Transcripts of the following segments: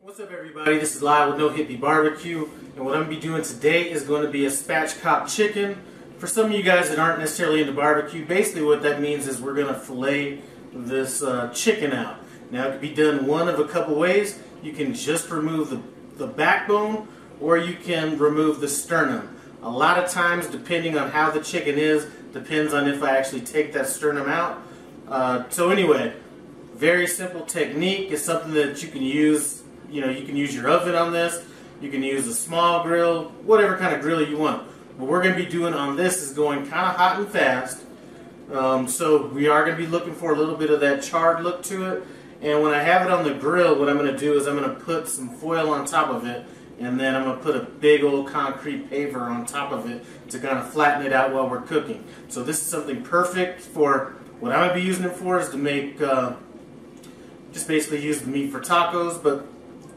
What's up, everybody? This is Live with No Hippie Barbecue, and what I'm going to be doing today is going to be a spatchcock chicken. For some of you guys that aren't necessarily into barbecue, basically what that means is we're going to fillet this chicken out. Now, it can be done one of a couple ways. You can just remove the backbone, or you can remove the sternum. A lot of times, depending on how the chicken is, depends on if I actually take that sternum out. So anyway, very simple technique. It's something that you can use. You know, you can use your oven on this. You can use a small grill, whatever kind of grill you want. What we're going to be doing on this is going kind of hot and fast. So we are going to be looking for a little bit of that charred look to it. And when I have it on the grill, what I'm going to do is I'm going to put some foil on top of it. And then I'm going to put a big old concrete paver on top of it to kind of flatten it out while we're cooking. So this is something perfect for what I'm going to be using it for, is to make, just basically use the meat for tacos, but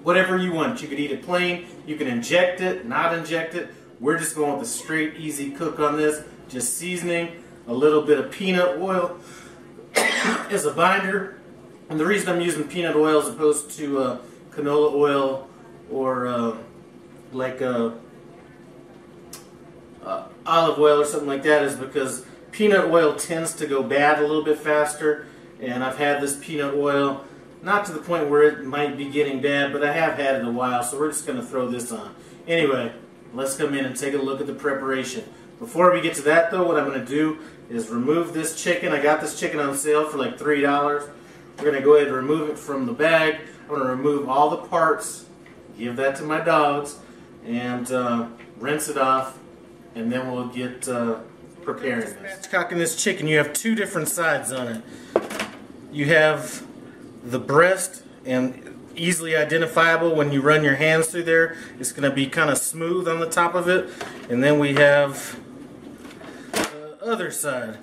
whatever you want. You could eat it plain, you can inject it, not inject it. We're just going with a straight, easy cook on this. Just seasoning, a little bit of peanut oil as a binder. And the reason I'm using peanut oil as opposed to canola oil or olive oil or something like that is because peanut oil tends to go bad a little bit faster. And I've had this peanut oil, not to the point where it might be getting bad, but I have had it a while, so we're just going to throw this on. Anyway, let's come in and take a look at the preparation. Before we get to that, though, what I'm going to do is remove this chicken. I got this chicken on sale for like $3. We're going to go ahead and remove it from the bag. I'm going to remove all the parts, give that to my dogs, and rinse it off, and then we'll get preparing this. Spatchcocking this chicken, you have two different sides on it. You have the breast, and easily identifiable when you run your hands through there. It's going to be kind of smooth on the top of it. And then we have the other side,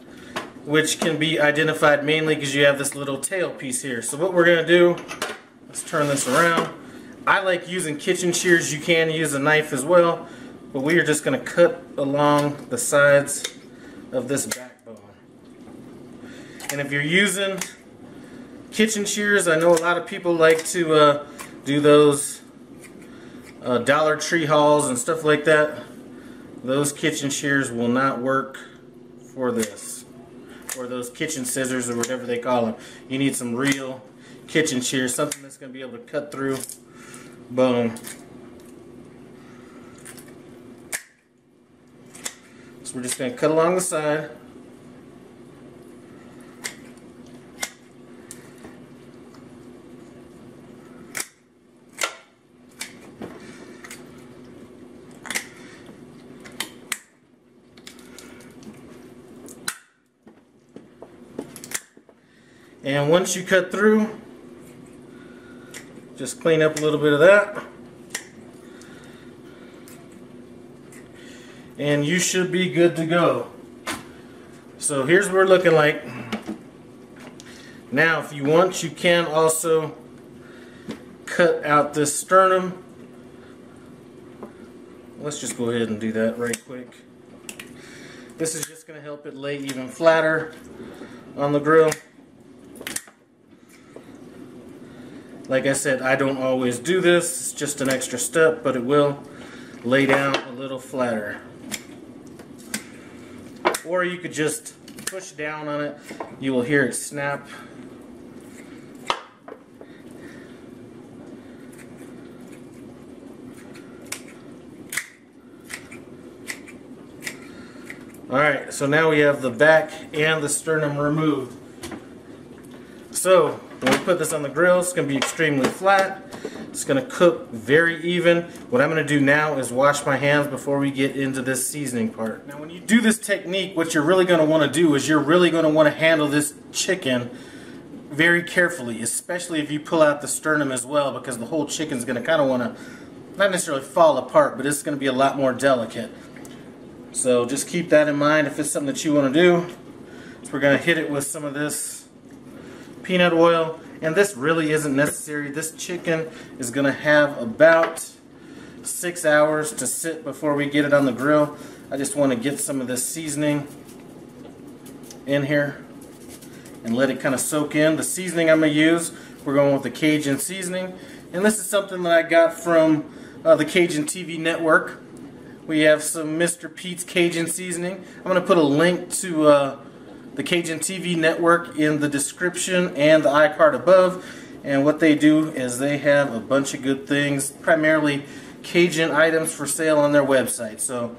which can be identified mainly because you have this little tail piece here. So what we're going to do, let's turn this around. I like using kitchen shears. You can use a knife as well, but we are just going to cut along the sides of this backbone. And if you're using kitchen shears, I know a lot of people like to do those Dollar Tree hauls and stuff like that. Those kitchen shears will not work for this, or those kitchen scissors or whatever they call them. You need some real kitchen shears, something that's going to be able to cut through bone. So we're just going to cut along the side. And once you cut through, just clean up a little bit of that. And you should be good to go. So here's what we're looking like. Now, if you want, you can also cut out this sternum. Let's just go ahead and do that right quick. This is just going to help it lay even flatter on the grill. Like I said, I don't always do this. It's just an extra step, but it will lay down a little flatter. Or you could just push down on it. You will hear it snap. Alright, so now we have the back and the sternum removed. So when we put this on the grill, it's going to be extremely flat. It's going to cook very even. What I'm going to do now is wash my hands before we get into this seasoning part. Now when you do this technique, what you're really going to want to do is you're really going to want to handle this chicken very carefully, especially if you pull out the sternum as well, because the whole chicken's going to kind of want to, not necessarily fall apart, but it's going to be a lot more delicate. So just keep that in mind if it's something that you want to do. So we're going to hit it with some of this peanut oil, and this really isn't necessary. This chicken is going to have about 6 hours to sit before we get it on the grill. I just want to get some of this seasoning in here and let it kind of soak in. The seasoning I'm going to use, we're going with the Cajun seasoning. And this is something that I got from the Cajun TV network. We have some Mr. Pete's Cajun seasoning. I'm going to put a link to the Cajun TV network in the description and the iCard above. And what they do is they have a bunch of good things, primarily Cajun items for sale on their website. So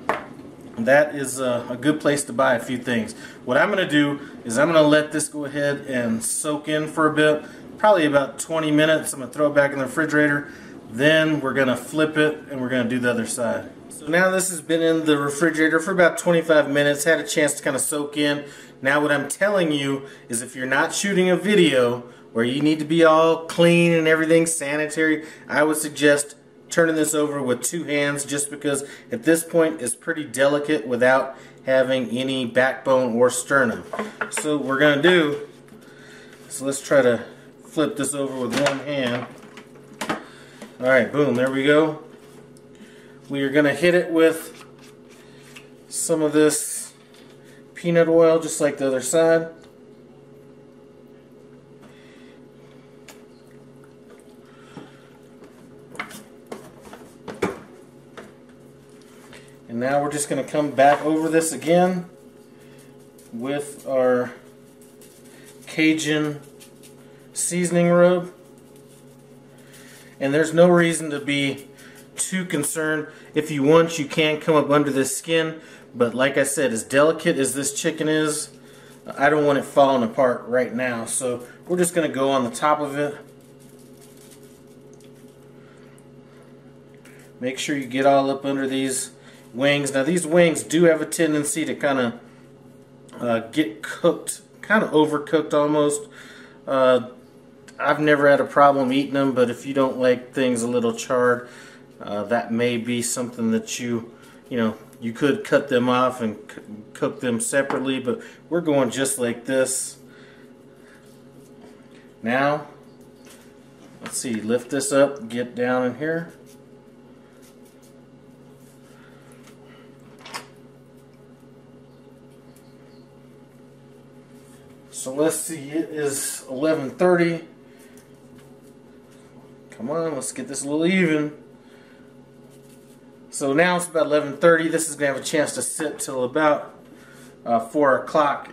that is a good place to buy a few things. What I'm going to do is I'm going to let this go ahead and soak in for a bit, probably about 20 minutes. I'm going to throw it back in the refrigerator. Then we're going to flip it and we're going to do the other side. So now this has been in the refrigerator for about 25 minutes, had a chance to kind of soak in. Now what I'm telling you is if you're not shooting a video where you need to be all clean and everything sanitary, I would suggest turning this over with 2 hands, just because at this point it's pretty delicate without having any backbone or sternum. So what we're going to do, so let's try to flip this over with 1 hand. Alright, boom, there we go. We are going to hit it with some of this peanut oil, just like the other side. And now we're just going to come back over this again with our Cajun seasoning rub. And there's no reason to be too concerned. If you want, you can come up under this skin, but like I said, as delicate as this chicken is, I don't want it falling apart right now. So we're just going to go on the top of it. Make sure you get all up under these wings. Now these wings do have a tendency to kind of get cooked, kind of overcooked almost. I've never had a problem eating them, but if you don't like things a little charred, that may be something that you could cut them off and cook them separately, but we're going just like this. Now, let's see, lift this up, get down in here. So let's see, it is 11:30. Come on, let's get this a little even. So now it's about 11:30. This is going to have a chance to sit till about 4 o'clock.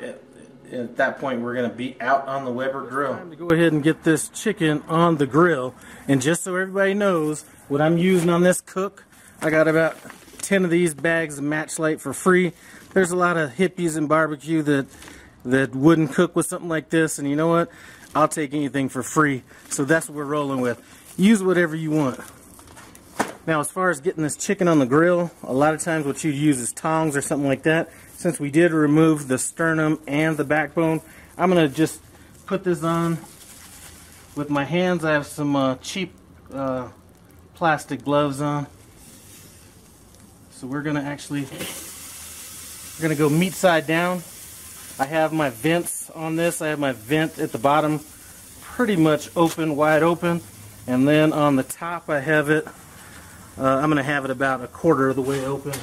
At that point, we're going to be out on the Weber grill. Time to go ahead and get this chicken on the grill. And just so everybody knows what I'm using on this cook, I got about 10 of these bags of Matchlight for free. There's a lot of hippies in barbecue that wouldn't cook with something like this, and you know what? I'll take anything for free. So that's what we're rolling with. Use whatever you want. Now, as far as getting this chicken on the grill, a lot of times what you'd use is tongs or something like that. Since we did remove the sternum and the backbone, I'm going to just put this on with my hands. I have some cheap plastic gloves on. So we're going to go meat side down. I have my vents on this. I have my vent at the bottom pretty much open, wide open. And then on the top I have it, I'm going to have it about 1/4 of the way open.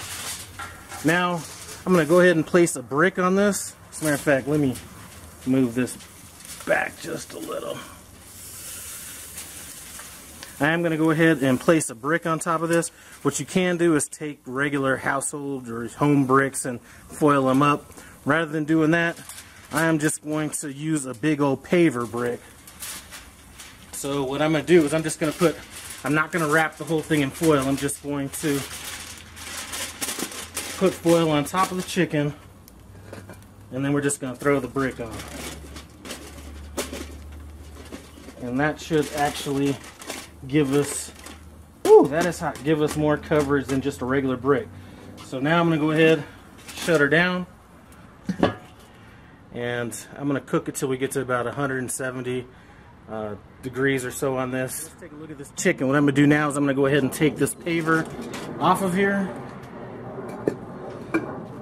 Now I'm going to go ahead and place a brick on this. As a matter of fact, let me move this back just a little. I am going to go ahead and place a brick on top of this. What you can do is take regular household or home bricks and foil them up. Rather than doing that, I am just going to use a big old paver brick. So what I'm going to do is I'm not going to wrap the whole thing in foil. I'm just going to put foil on top of the chicken, and then we're just going to throw the brick on. And that should actually give us, give us more coverage than just a regular brick. So now I'm going to go ahead, shut her down, and I'm going to cook it till we get to about 170 degrees or so on this. Let's take a look at this chicken. What I'm going to do now is I'm going to go ahead and take this paver off of here.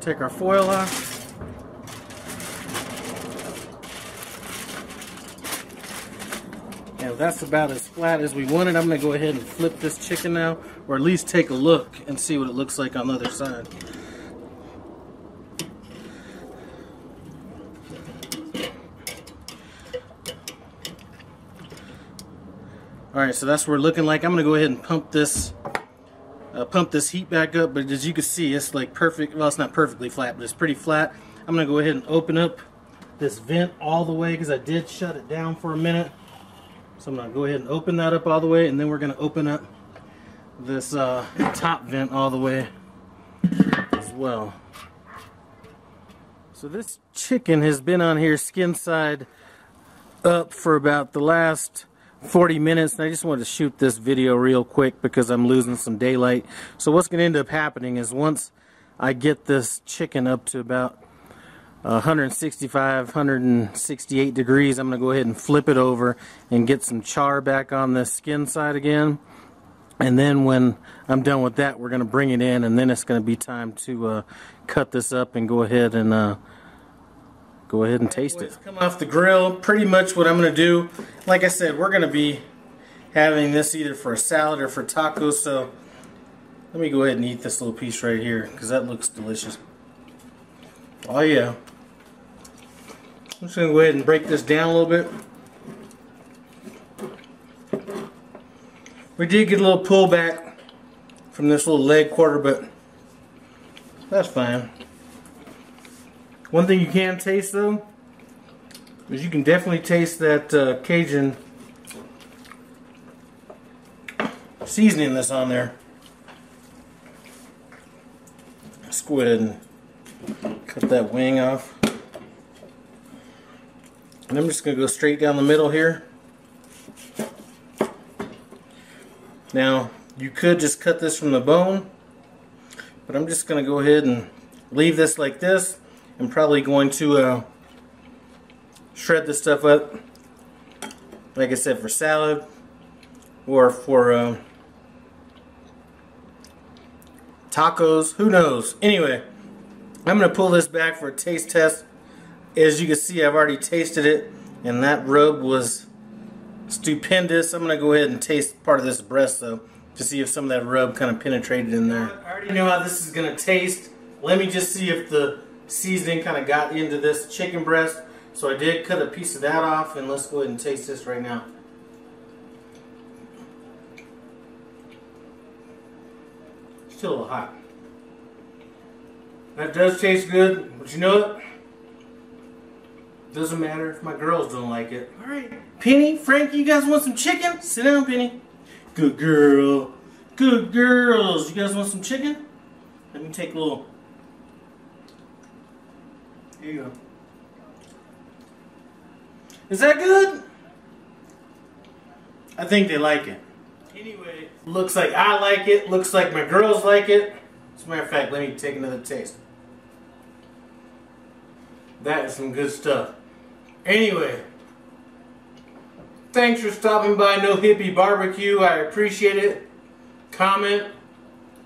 Take our foil off. And that's about as flat as we want it. I'm going to go ahead and flip this chicken now, or at least take a look and see what it looks like on the other side. Alright, so that's what we're looking like. I'm going to go ahead and pump this heat back up, but as you can see, it's like perfect. Well, it's not perfectly flat, but it's pretty flat. I'm going to go ahead and open up this vent all the way because I did shut it down for a minute. So I'm going to go ahead and open that up all the way, and then we're going to open up this top vent all the way as well. So this chicken has been on here skin side up for about the last 40 minutes, and I just wanted to shoot this video real quick because I'm losing some daylight. So what's going to end up happening is once I get this chicken up to about 165, 168 degrees, I'm going to go ahead and flip it over and get some char back on the skin side again. And then when I'm done with that, we're going to bring it in, and then it's going to be time to cut this up and go ahead and taste it. Come off the grill. Pretty much what I'm going to do, like I said, we're going to be having this either for a salad or for tacos. So let me go ahead and eat this little piece right here because that looks delicious. Oh yeah. I'm just going to go ahead and break this down a little bit. We did get a little pullback from this little leg quarter, but that's fine. One thing you can taste though is you can definitely taste that Cajun seasoning that's on there. Let's go ahead and cut that wing off. And I'm just going to go straight down the middle here. Now, you could just cut this from the bone, but I'm just going to go ahead and leave this like this. I'm probably going to shred this stuff up, like I said, for salad or for tacos. Who knows? Anyway, I'm going to pull this back for a taste test. As you can see, I've already tasted it, and that rub was stupendous. I'm going to go ahead and taste part of this breast, though, to see if some of that rub kind of penetrated in there. I already know how this is going to taste. Let me just see if the seasoning kind of got into this chicken breast. So I did cut a piece of that off, and let's go ahead and taste this right now. Still a little hot. That does taste good, but you know what? Doesn't matter if my girls don't like it. Alright, Penny, Frankie, you guys want some chicken? Sit down, Penny. Good girl. Good girls. You guys want some chicken? Let me take a little. Here you go. Is that good? I think they like it. Anyway, looks like I like it. Looks like my girls like it. As a matter of fact, let me take another taste. That is some good stuff. Anyway, thanks for stopping by No Hippie Barbecue. I appreciate it. Comment,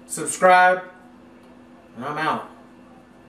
subscribe, and I'm out.